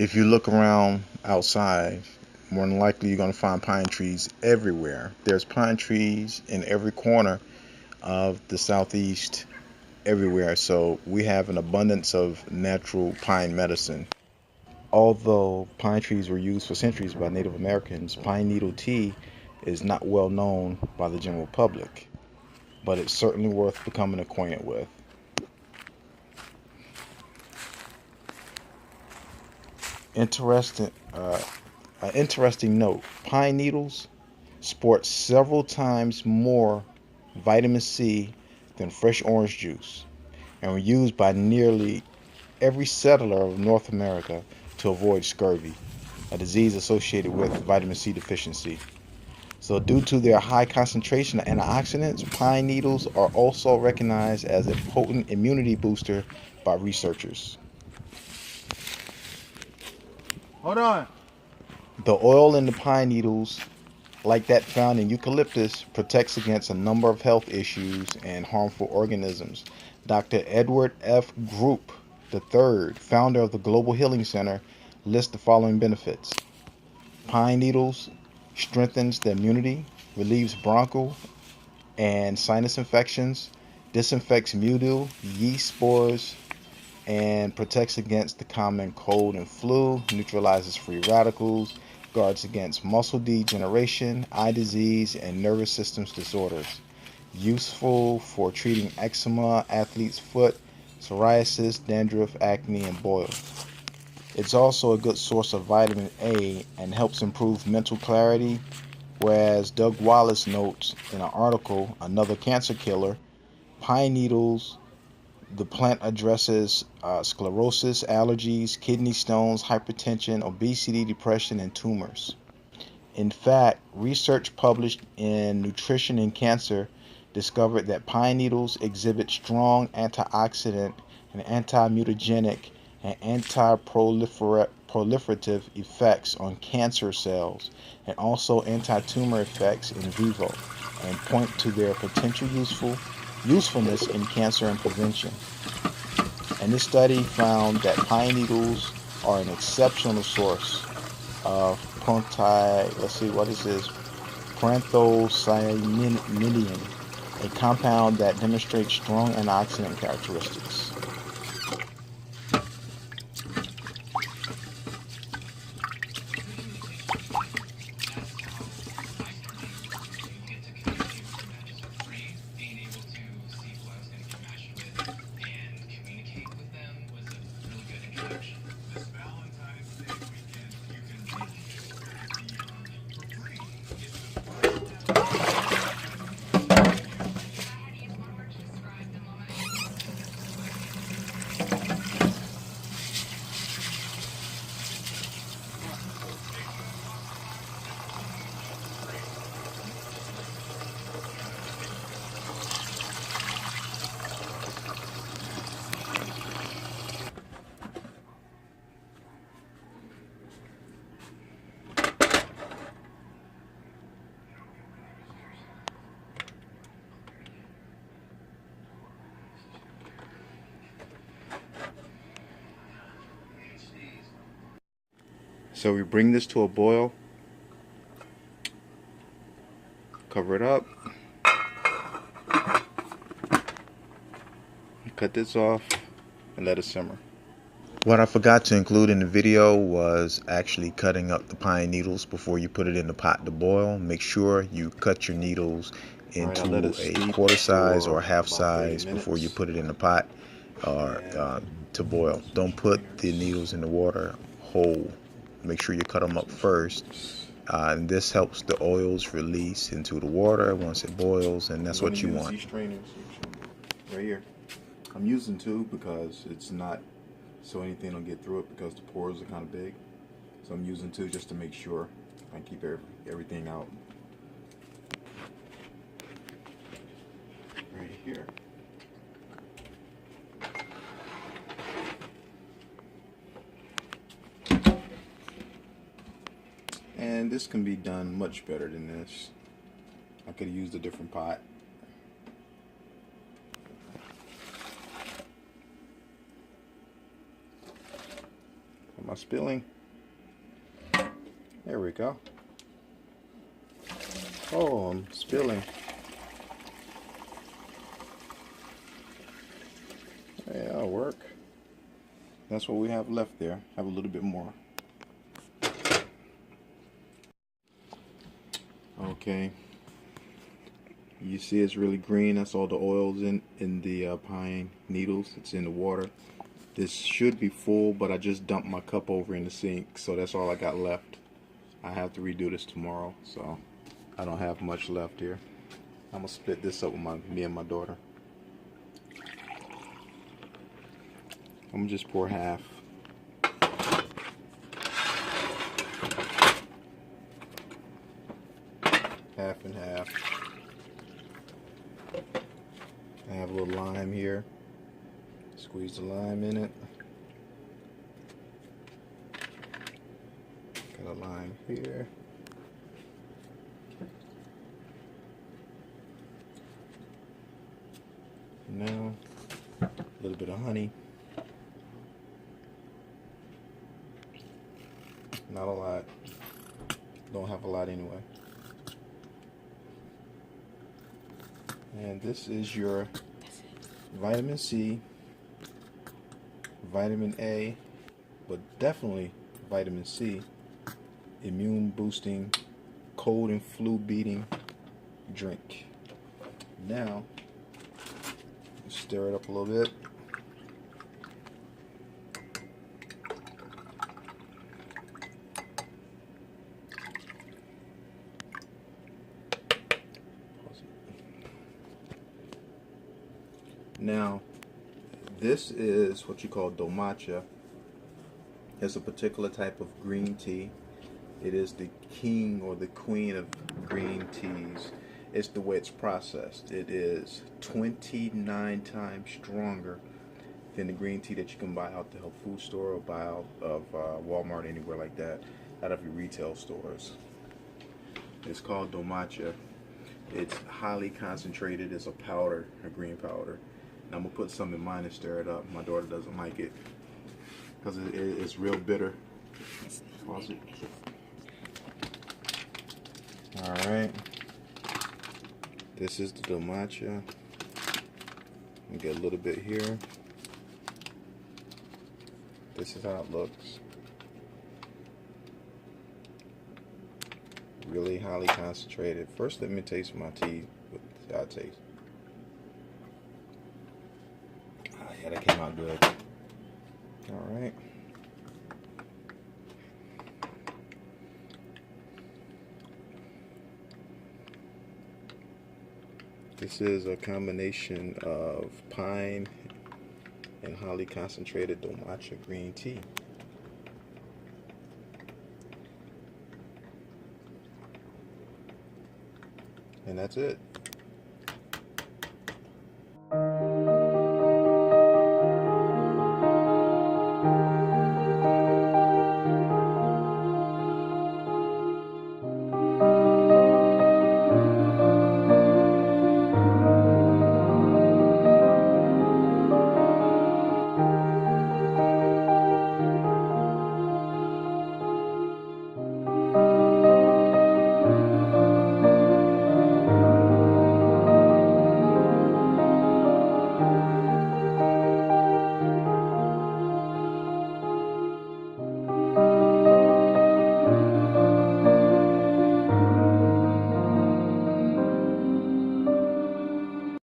If you look around outside, more than likely you're going to find pine trees everywhere. There's pine trees in every corner of the southeast, everywhere. So we have an abundance of natural pine medicine. Although pine trees were used for centuries by Native Americans, pine needle tea is not well known by the general public, but it's certainly worth becoming acquainted with. Interesting, an interesting note: pine needles sport several times more vitamin C than fresh orange juice, and were used by nearly every settler of North America to avoid scurvy, a disease associated with vitamin C deficiency. So, due to their high concentration of antioxidants, pine needles are also recognized as a potent immunity booster by researchers. Hold on. The oil in the pine needles, like that found in eucalyptus, protects against a number of health issues and harmful organisms. Dr. Edward F. Group III, founder of the Global Healing Center, lists the following benefits. Pine needles strengthens the immunity, relieves bronchial and sinus infections, disinfects mildew, yeast spores, and protects against the common cold and flu, neutralizes free radicals, guards against muscle degeneration, eye disease, and nervous system disorders. Useful for treating eczema, athlete's foot, psoriasis, dandruff, acne, and boils. It's also a good source of vitamin A and helps improve mental clarity, whereas Doug Wallace notes in an article, Another Cancer Killer, pine needles, the plant addresses sclerosis, allergies, kidney stones, hypertension, obesity, depression, and tumors. In fact, research published in Nutrition and Cancer discovered that pine needles exhibit strong antioxidant and anti-mutagenic and anti-proliferative effects on cancer cells, and also anti-tumor effects in vivo, and point to their potential usefulness in cancer and prevention. And this study found that pine needles are an exceptional source of let's see, what is this? Panthocyanidin, a compound that demonstrates strong antioxidant characteristics. So we bring this to a boil, cover it up, cut this off, and let it simmer. What I forgot to include in the video was actually cutting up the pine needles before you put it in the pot to boil. Make sure you cut your needles into a quarter size or half size before you put it in the pot or to boil. Don't put the needles in the water whole. Make sure you cut them up first. And this helps the oils release into the water once it boils, and that's what you want. These strainers right here. I'm using two because it's not so anything will get through it because the pores are kind of big. So I'm using two just to make sure I can keep everything out. Right here. And this can be done much better than this. I could have used a different pot. Am I spilling? There we go. Oh, I'm spilling. Yeah, that'll work. That's what we have left there. Have a little bit more. Okay. You see it's really green. That's all the oils in the pine needles. It's in the water. This should be full, but I just dumped my cup over in the sink, so that's all I got left. I have to redo this tomorrow, so I don't have much left here. I'm gonna split this up with me and my daughter. I'm gonna just pour half. Half and half. I have a little lime here. Squeeze the lime in it. Got a lime here. Now, a little bit of honey. Not a lot. Don't have a lot anyway. And this is your vitamin C, vitamin A, but definitely vitamin C, immune boosting, cold and flu beating drink. Now, stir it up a little bit. Now, this is what you call domacha. It's a particular type of green tea. It is the king or the queen of green teas. It's the way it's processed. It is 29 times stronger than the green tea that you can buy out the health food store or buy out of Walmart, anywhere like that, out of your retail stores. It's called domacha. It's highly concentrated. It's a powder, a green powder. And I'm going to put some in mine and stir it up. My daughter doesn't like it because it's real bitter. Alright. This is the domacha. We get a little bit here. This is how it looks. Really highly concentrated. First, let me taste my tea with how it tastes. Yeah, that came out good. Alright. This is a combination of pine and highly concentrated domacha green tea. And that's it.